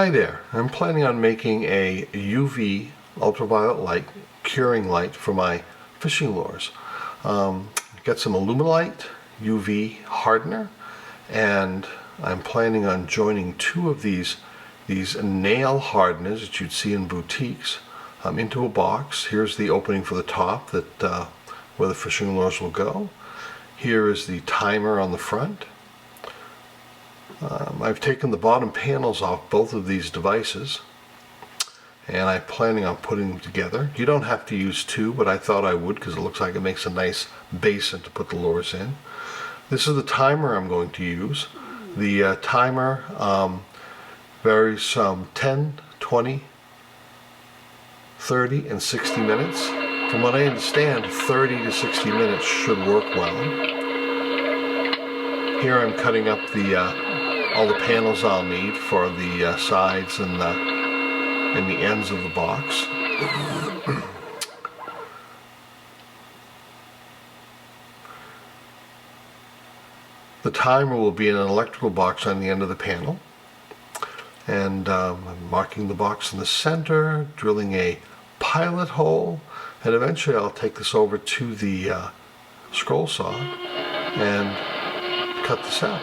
Hi there, I'm planning on making a UV ultraviolet light curing light for my fishing lures. Got some aluminite UV hardener, and I'm planning on joining two of these nail hardeners that you'd see in boutiques into a box. Here's the opening for the top that where the fishing lures will go. Here is the timer on the front. I've taken the bottom panels off both of these devices, and I'm planning on putting them together. You don't have to use two, but I thought I would because it looks like it makes a nice basin to put the lures in. This is the timer I'm going to use. The timer varies from 10, 20, 30, and 60 minutes. From what I understand, 30 to 60 minutes should work well. Here I'm cutting up all the panels I'll need for the sides and the ends of the box. The timer will be in an electrical box on the end of the panel, and I'm marking the box in the center, drilling a pilot hole, and eventually I'll take this over to the scroll saw and cut this out.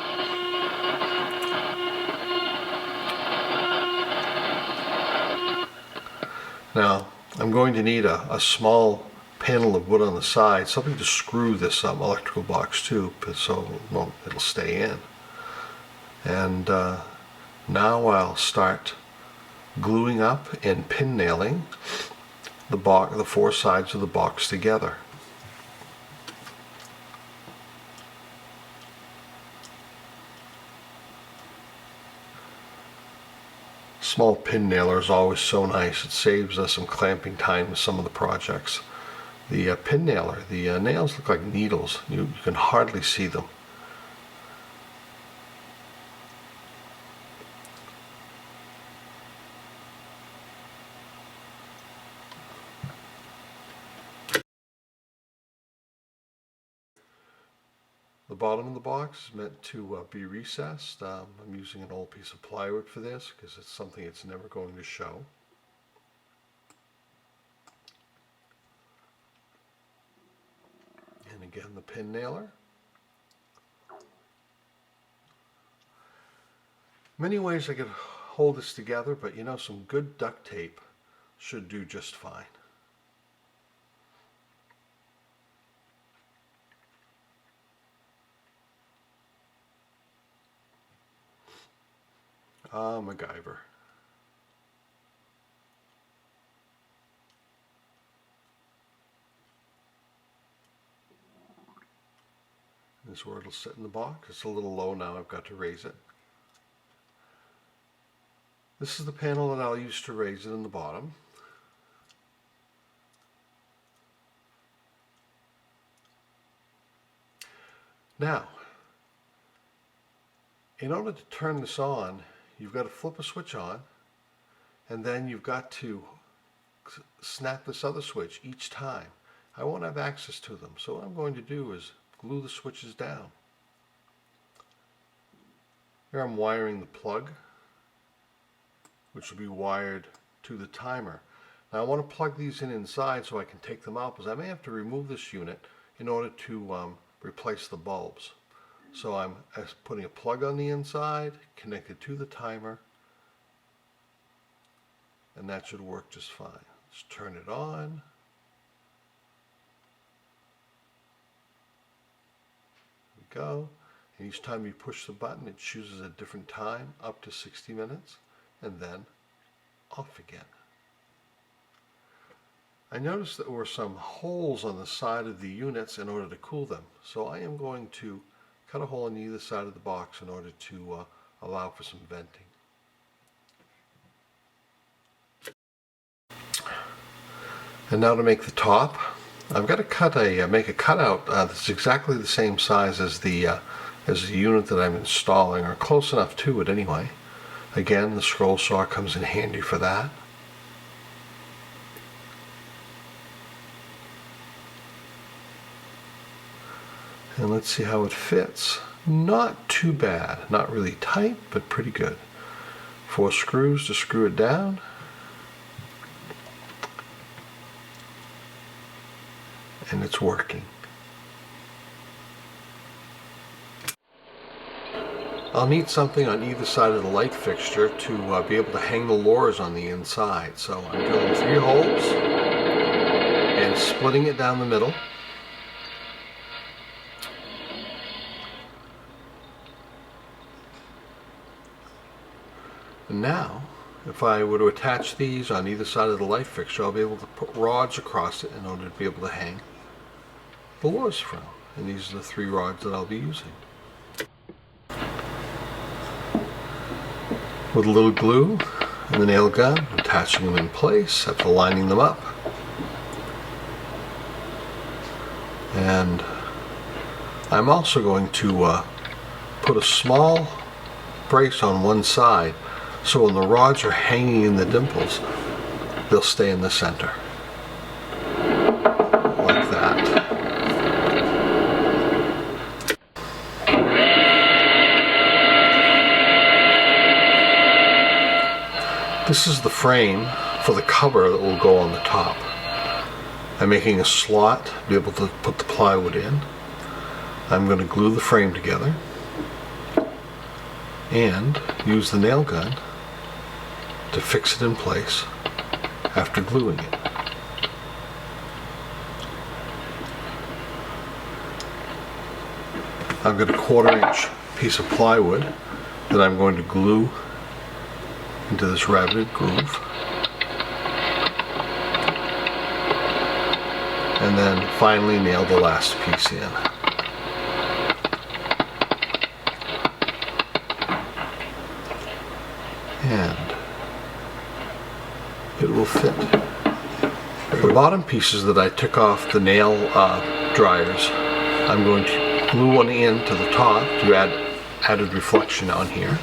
Now, I'm going to need a small panel of wood on the side, something to screw this electrical box to, so it'll stay in. And now I'll start gluing up and pin nailing the four sides of the box together. Small pin nailer is always so nice. It saves us some clamping time with some of the projects. The pin nailer, the nails look like needles. You can hardly see them. The bottom of the box is meant to be recessed. I'm using an old piece of plywood for this because it's something it's never going to show. And again, the pin nailer. Many ways I could hold this together, but some good duct tape should do just fine. MacGyver. This is where it'll sit in the box. It's a little low now, I've got to raise it. This is the panel that I'll use to raise it in the bottom. Now, in order to turn this on, you've got to flip a switch on, and then you've got to snap this other switch each time. I won't have access to them, so what I'm going to do is glue the switches down. Here I'm wiring the plug, which will be wired to the timer. Now I want to plug these in inside so I can take them out, because I may have to remove this unit in order to replace the bulbs. So I'm putting a plug on the inside, connected to the timer, and that should work just fine. Let's turn it on. There we go. And each time you push the button, it chooses a different time, up to 60 minutes, and then off again. I noticed there were some holes on the side of the units in order to cool them, so I am going to cut a hole on either side of the box in order to allow for some venting. And now to make the top, I've got to make a cutout that's exactly the same size as the unit that I'm installing, or close enough to it anyway. Again, the scroll saw comes in handy for that. And let's see how it fits. Not too bad. Not really tight, but pretty good. 4 screws to screw it down. And it's working. I'll need something on either side of the light fixture to be able to hang the lures on the inside. So I'm drilling 3 holes and splitting it down the middle. And now, if I were to attach these on either side of the light fixture, I'll be able to put rods across it in order to be able to hang the lures from. And these are the 3 rods that I'll be using. With a little glue and the nail gun, attaching them in place after lining them up. And I'm also going to put a small brace on one side, so when the rods are hanging in the dimples, they'll stay in the center. Like that. This is the frame for the cover that will go on the top. I'm making a slot to be able to put the plywood in. I'm going to glue the frame together and use the nail gun to fix it in place after gluing it. I've got a 1/4-inch piece of plywood that I'm going to glue into this raveted groove, and then finally nail the last piece in. And it will fit. The bottom pieces that I took off the nail dryers, I'm going to glue one in to the top to add added reflection on here.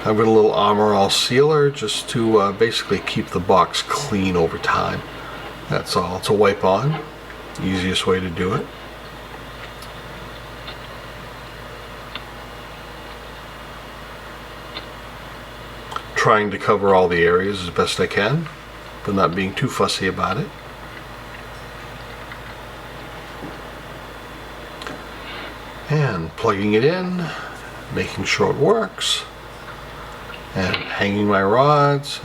I've got a little Armor All sealer just to basically keep the box clean over time. That's all. It's a wipe on. Easiest way to do it. Trying to cover all the areas as best I can, but not being too fussy about it. And plugging it in, making sure it works. And hanging my rods.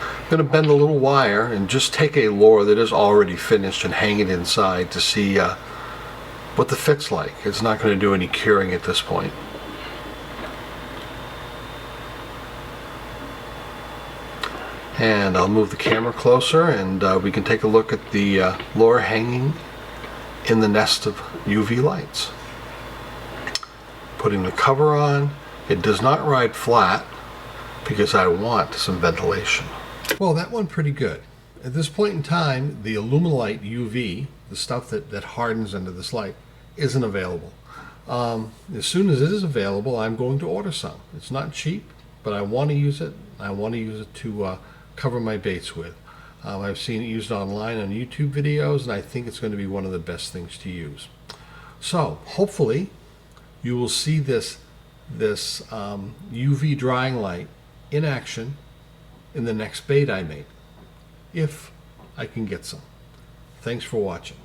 I'm going to bend a little wire and just take a lure that is already finished and hang it inside to see what the fit's like. It's not going to do any curing at this point. And I'll move the camera closer and we can take a look at the lure hanging in the nest of UV lights. Putting the cover on. It does not ride flat, because I want some ventilation. Well, that went pretty good. At this point in time, the Illuminate UV, the stuff that hardens under this light, isn't available. As soon as it is available, I'm going to order some. It's not cheap, but I want to use it. I want to use it to cover my baits with. I've seen it used online on YouTube videos, and I think it's going to be one of the best things to use. So, hopefully, you will see this UV drying light in action in the next bait I make, if I can get some. Thanks for watching.